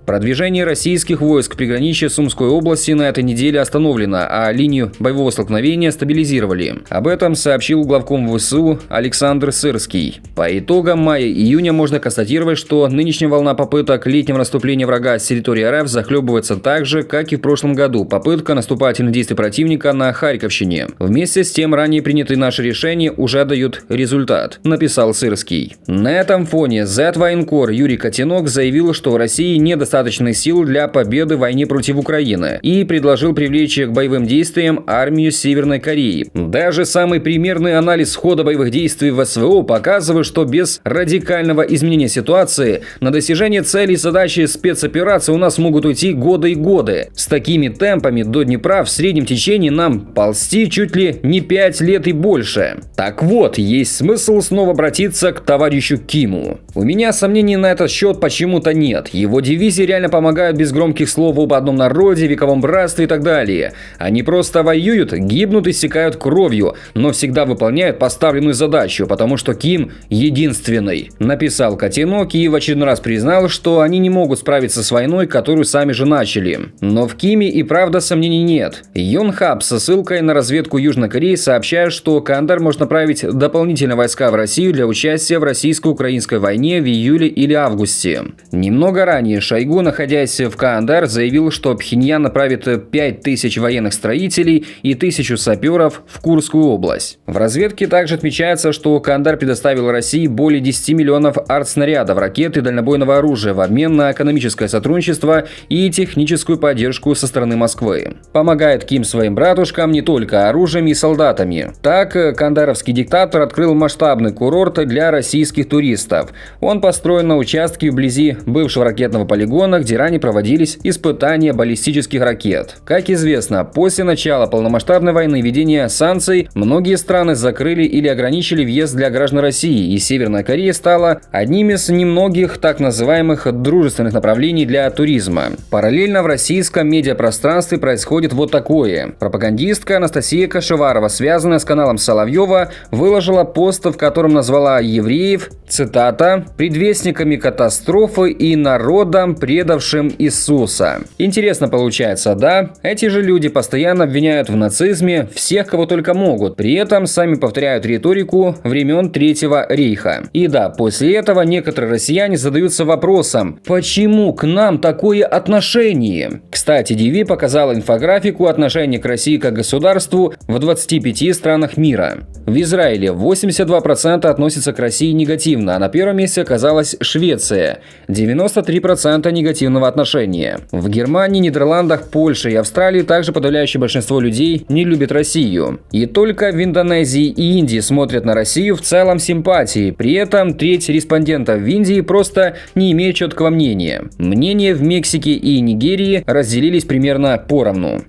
Продвижение российских войск в приграничье Сумской области на этой неделе остановлено, а линию боевого столкновения стабилизировали. Об этом сообщил главком ВСУ Александр Сырский. По итогам мая-июня можно констатировать, что нынешняя волна попыток летнего наступления врага с территории РФ захлебывается так же, как и в прошлом году попытка наступательных действий противника на Харьковщине. Вместе с тем, ранее принятые наши решения уже дают результат, написал Сырский. На этом фоне Z-военкор Юрий Котенок заявил, что в России недостаточно сил для победы в войне против Украины и предложил привлечь к боевым действиям армию Северной Кореи. Даже самый примерный анализ хода боевых действий в СВО показывает, что без радикального изменения ситуации на достижение целей и задачи спецоперации у нас могут уйти годы и годы. С такими темпами до Днепра в среднем течении нам ползти чуть ли не 5 лет и больше. Так вот, есть смысл снова обратиться к товарищу Киму. У меня сомнений на этот счет почему-то нет. Его дивизии реально помогают без громких слов об одном народе, вековом братстве и так далее. Они просто воюют, гибнут и истекают кровью, но всегда выполняют поставленную задачу, потому что Ким единственный. Написал Котенок и в очередной раз признал, что они не могут справиться с войной, которую сами же начали. Но в Киме и правда сомнений нет. Йонхап со ссылкой на разведку Южной Кореи сообщает, что Каандар может направить дополнительные войска в Россию для участия в российско-украинской войне в июле или августе. Немного ранее Шойгу, находясь в Каандар, заявил, что Пхеньян направит 5000 военных строителей и 1000 саперов в Курскую область. В разведке также отмечается, что Каандар предоставил России более 10 миллионов артснарядов, ракет и дальнобойного оружия в обмен на экономическое сотрудничество и техническую поддержку со стороны Москвы. Помогает Ким своим братушкам не только оружием и солдатами. Так, каандаровский диктатор открыл масштабный курорт для российских туристов. Он построен на участке вблизи бывшего ракетного полигона, где ранее проводились испытания баллистических ракет. Как известно, после начала полномасштабной войны и введения санкций, многие страны закрыли или ограничили въезд для граждан России, и Северная Корея стала одним из немногих так называемых дружественных направлений для туризма. Параллельно в российском медиапространстве происходит вот такое. Пропагандистка Анастасия Кашеварова, связанная с каналом Соловьева, выложила пост, в котором назвала евреев, цитата, «предвестниками катастрофы и народом, предавшим Иисуса». Интересно получается, да? Эти же люди постоянно обвиняют в нацизме всех, кого только могут, при этом сами повторяют риторику времен Третьего рейха. И да, после этого некоторые россияне задаются вопросом, почему к нам такое отношение? Кстати, DV показала инфографику отношения к России как государству в 25 странах мира. В Израиле 82% относятся к России негативно, а на первом месте оказалась Швеция – 93% негативного отношения. В Германии, Нидерландах, Польше и Австралии также подавляющее большинство людей не любит Россию. И только в Индонезии и Индии смотрят на Россию в целом симпатии. При этом треть респондентов в Индии просто не имеет четкого мнения. Мнения в Мексике и Нигерии разделились примерно поровну.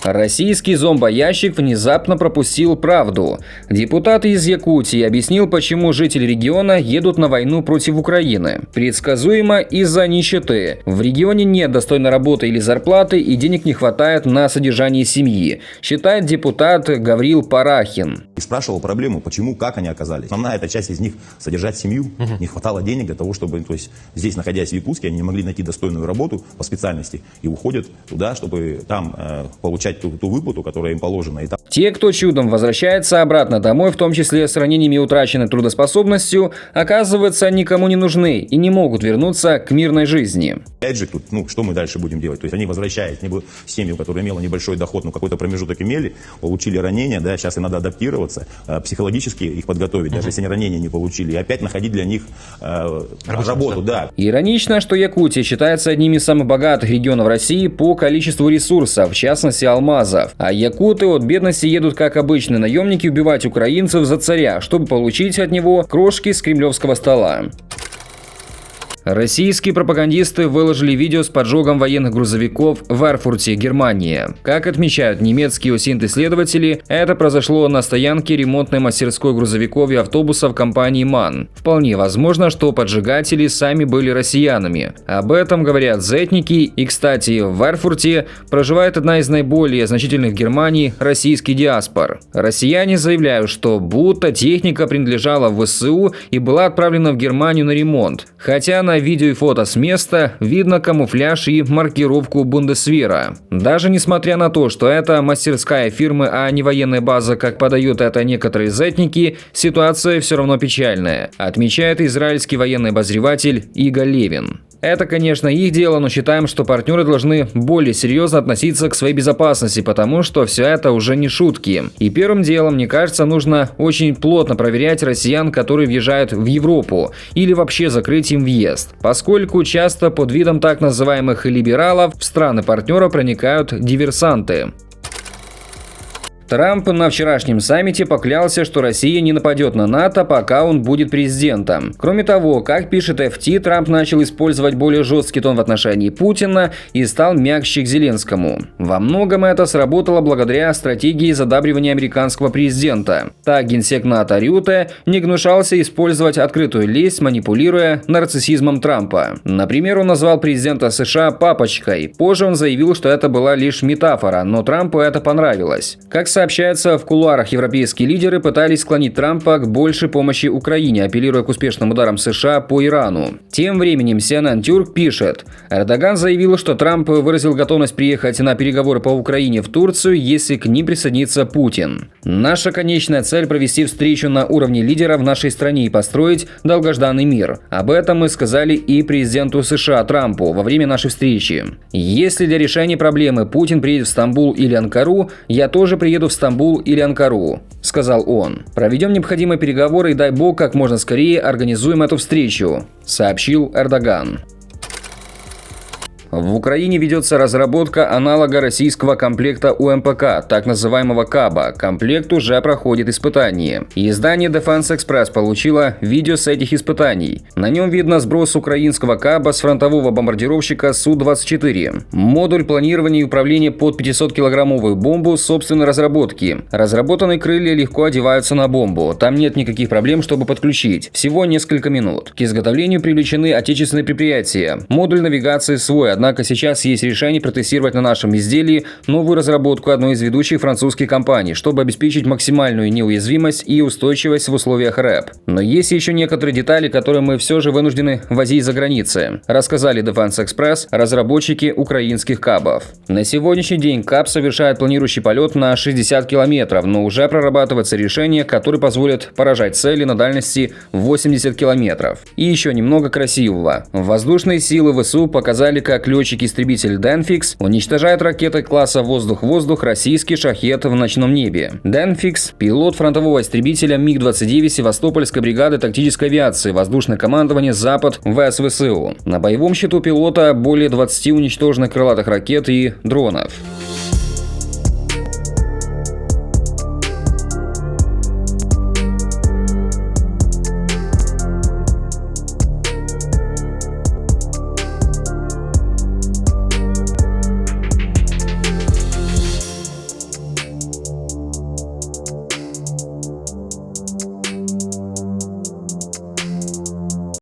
Российский зомбоящик внезапно пропустил правду. Депутат из Якутии объяснил, почему жители региона едут на войну против Украины. Предсказуемо из-за нищеты. В регионе нет достойной работы или зарплаты, и денег не хватает на содержание семьи, считает депутат Гаврил Парахин. И спрашивал проблему, почему, как они оказались. Основная эта часть из них содержать семью. Не хватало денег для того, чтобы, то есть, здесь, находясь в Якутске, они не могли найти достойную работу по специальности и уходят туда, чтобы там получать ту выплату, которая им положена. Те, кто чудом возвращается обратно домой, в том числе с ранениями и утраченной трудоспособностью, оказывается, никому не нужны и не могут вернуться к мирной жизни. Опять же, тут, что мы дальше будем делать? То есть они возвращаясь, семью, которая имела небольшой доход, какой-то промежуток имели, получили ранения, да, сейчас им надо адаптироваться, психологически их подготовить, даже если они ранения не получили, и опять находить для них работу, да. Иронично, что Якутия считается одним из самых богатых регионов России по количеству ресурсов, в частности алмазов. А якуты от бедности едут, как обычные наемники, убивать украинцев за царя, чтобы получить от него крошки с кремлевского стола. Российские пропагандисты выложили видео с поджогом военных грузовиков в Эрфурте, Германия. Как отмечают немецкие ОСИНТ-исследователи, это произошло на стоянке ремонтной мастерской грузовиков и автобусов компании МАН. Вполне возможно, что поджигатели сами были россиянами. Об этом говорят зетники, и, кстати, в Эрфурте проживает одна из наиболее значительных в Германии российских диаспор. Россияне заявляют, что будто техника принадлежала ВСУ и была отправлена в Германию на ремонт. Хотя на на видео и фото с места видно камуфляж и маркировку Бундесвера. Даже несмотря на то, что это мастерская фирмы, а не военная база, как подают это некоторые зетники, ситуация все равно печальная, отмечает израильский военный обозреватель Ига Левин. Это, конечно, их дело, но считаем, что партнеры должны более серьезно относиться к своей безопасности, потому что все это уже не шутки. И первым делом, мне кажется, нужно очень плотно проверять россиян, которые въезжают в Европу, или вообще закрыть им въезд, поскольку часто под видом так называемых либералов в страны партнера проникают диверсанты. Трамп на вчерашнем саммите поклялся, что Россия не нападет на НАТО, пока он будет президентом. Кроме того, как пишет FT, Трамп начал использовать более жесткий тон в отношении Путина и стал мягче к Зеленскому. Во многом это сработало благодаря стратегии задабривания американского президента. Так, генсек НАТО Рюте не гнушался использовать открытую лесть, манипулируя нарциссизмом Трампа. Например, он назвал президента США «папочкой». Позже он заявил, что это была лишь метафора, но Трампу это понравилось. Как сообщается, в кулуарах европейские лидеры пытались склонить Трампа к большей помощи Украине, апеллируя к успешным ударам США по Ирану. Тем временем CNN Turk пишет: Эрдоган заявил, что Трамп выразил готовность приехать на переговоры по Украине в Турцию, если к ним присоединится Путин. Наша конечная цель – провести встречу на уровне лидера в нашей стране и построить долгожданный мир. Об этом мы сказали и президенту США Трампу во время нашей встречи. Если для решения проблемы Путин приедет в Стамбул или Анкару, я тоже приеду в Стамбул или Анкару, сказал он. Проведем необходимые переговоры и, дай бог, как можно скорее организуем эту встречу, сообщил Эрдоган. В Украине ведется разработка аналога российского комплекта УМПК, так называемого КАБа. Комплект уже проходит испытания. Издание Defense Express получило видео с этих испытаний. На нем видно сброс украинского КАБа с фронтового бомбардировщика Су-24. Модуль планирования и управления под 500-килограммовую бомбу собственной разработки. Разработанные крылья легко одеваются на бомбу. Там нет никаких проблем, чтобы подключить. Всего несколько минут. К изготовлению привлечены отечественные предприятия. Модуль навигации свой. Однако сейчас есть решение протестировать на нашем изделии новую разработку одной из ведущих французских компаний, чтобы обеспечить максимальную неуязвимость и устойчивость в условиях РЭП. Но есть еще некоторые детали, которые мы все же вынуждены возить за границей, рассказали Defense Express разработчики украинских КАБов. На сегодняшний день КАБ совершает планирующий полет на 60 километров, но уже прорабатывается решение, которое позволит поражать цели на дальности 80 километров. И еще немного красивого. Воздушные силы ВСУ показали, как летчик-истребитель Денфикс уничтожает ракетой класса «Воздух-воздух» российский шахед в ночном небе. Денфикс – пилот фронтового истребителя МиГ-29 Севастопольской бригады тактической авиации, воздушное командование «Запад» ВС ВСУ. На боевом счету пилота более 20 уничтоженных крылатых ракет и дронов.